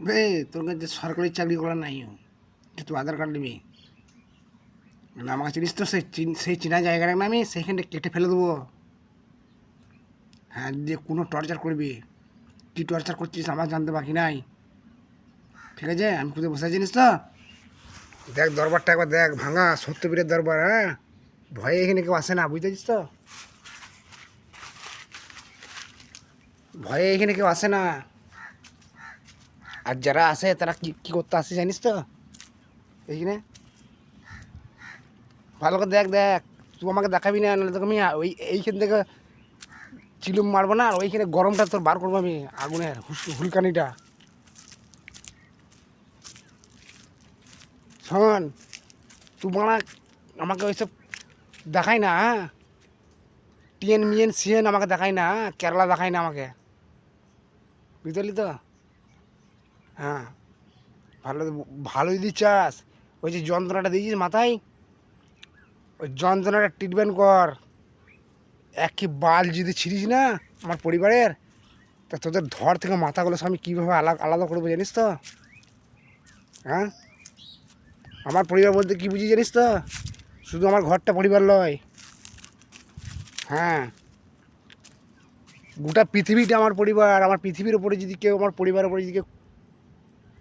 বে তোর কাছে সরকারি চাকরি করা নাই যে তুই আধার কার্ড নিবি না আমাকে চিনিস তো সেই চেনা জায়গাটা না আমি সেইখানটা কেটে ফেলে দেবো। হ্যাঁ যে কোনো টর্চার করবি, কী টর্চার করছিস আমার জানতে বাকি নাই। ঠিক আছে আমি কোথায় বসে জানিস তো, দেখ দরবারটা একবার দেখ, ভাঙা সত্যবীরের দরবার। হ্যাঁ ভয়ে এখানে কেউ আসে না, বুঝতে পারছিস তো, ভয়ে এখানে কেউ আসে না। আর যারা আসে তারা কি কী করতে আসে জানিস তো এইখানে, ভালো করে দেখ দেখ, তুই আমাকে দেখাবি না, নাহলে তোকে আমি এইখান থেকে চিলুম মারবো না, আর ওইখানে গরমটা তোর বার করবো আমি, আগুনের হুলকানিটা। শোন তুই মারা আমাকে ওইসব দেখাই না, হ্যাঁ টিএন মিএন সিএন আমাকে দেখাই না, হ্যাঁ কেরালা দেখাই না আমাকে, বুঝতে পারলি তো। হ্যাঁ ভালো, ভালো যদি চাস ওই যে যন্ত্রণাটা দিয়েছিস মাথায়, ওই যন্ত্রণাটা ট্রিটমেন্ট কর। একই বাল যদি ছিড়িস না আমার পরিবারের, তা তোদের ধর থেকে মাথাগুলো আমি কীভাবে আলাদা আলাদা করবো জানিস তো। হ্যাঁ আমার পরিবার বলতে কী বুঝি জানিস তো, শুধু আমার ঘরটা পরিবার লয়। হ্যাঁ গোটা পৃথিবীটা আমার পরিবার, আমার পৃথিবীর ওপরে যদি কেউ আমার পরিবারের ওপরে যদি কেউ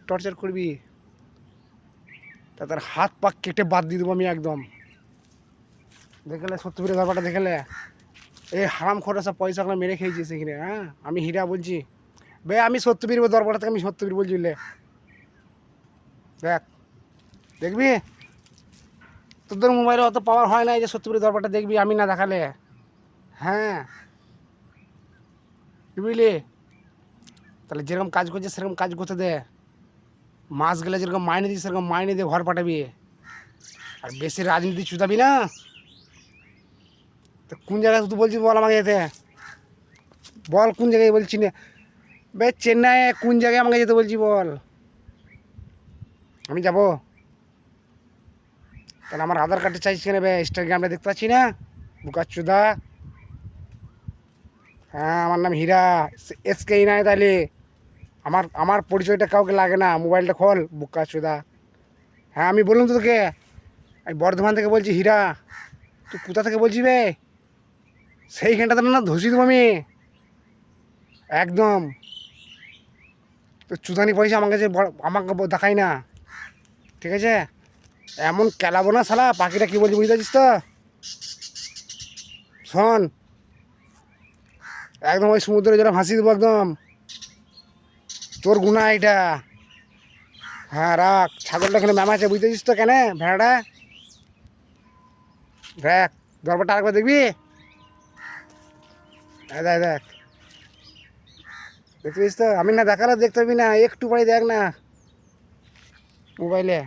টর্চার করবি, তা তার হাত পা কেটে বাদ দিয়ে দেবো আমি একদম। দেখলে সত্যিপুরের ব্যাপারটা দেখলে, এই হারাম খোটা সব পয়সাগুলো মেরে খেয়েছি সেখানে। হ্যাঁ আমি হীরা বলছি বে, আমি সত্যবীর দরবারটা থেকে আমি সত্যবীর বলছি বুঝলে। দেখ দেখবি, তোদের মোবাইলে অত পাওয়ার হয় না যে সত্যবীর দরবারটা দেখবি আমি না দেখালে। হ্যাঁ বুঝলি, তাহলে যেরকম কাজ করছে সেরকম কাজ করতে দে, মাস গেলে যেরকম মাইনে দিই সেরকম মাইনে দিয়ে ঘর পাঠাবি, আর বেশি রাজনীতি চুদাবি না। তো কোন জায়গায় তুই বলছিস বল আমাকে, যেতে বল কোন জায়গায় বলছি না। বে চেন্নাই কোন জায়গায় আমাকে যেতে বলছি বল, আমি যাবো। তাহলে আমার আধার কার্ডটা চাইছি কেন বে, ইনস্টাগ্রামটা দেখতে পাচ্ছি না বুকাচুদা। হ্যাঁ আমার নাম হীরা, এসকে ইনায়েত আলী। আমার আমার পরিচয়টা কাউকে লাগে না, মোবাইলটা খোল বুকাচুদা। হ্যাঁ আমি বললাম তো তোকে, আমি বর্ধমান থেকে বলছি হীরা। তুই কোথা থেকে বলছি বে, সেইখানটাতে না ধসি দেবো আমি একদম। তো চুদানি পয়সা আমাকে যে আমাকে দেখাই না, ঠিক আছে। এমন কেলাবো না শালা, পাখিটা কী বলছি বুঝতে পারছিস তো। শোন একদম ওই সমুদ্রে যেটা ভাসিয়ে দেবো একদম, তোর গুণা এটা। হ্যাঁ রাখ, ছাগলটা এখানে ম্যামাছে বুঝতে পারছিস তো, কেন ভেড়াটা দেখ, দরবারটা আরেকবার দেখবি, দেখ দেখ, দেখতে পাচ্ছিস তো, আমি না দেখালে দেখতে পাবি না, একটু পরে দেখ না মোবাইলে।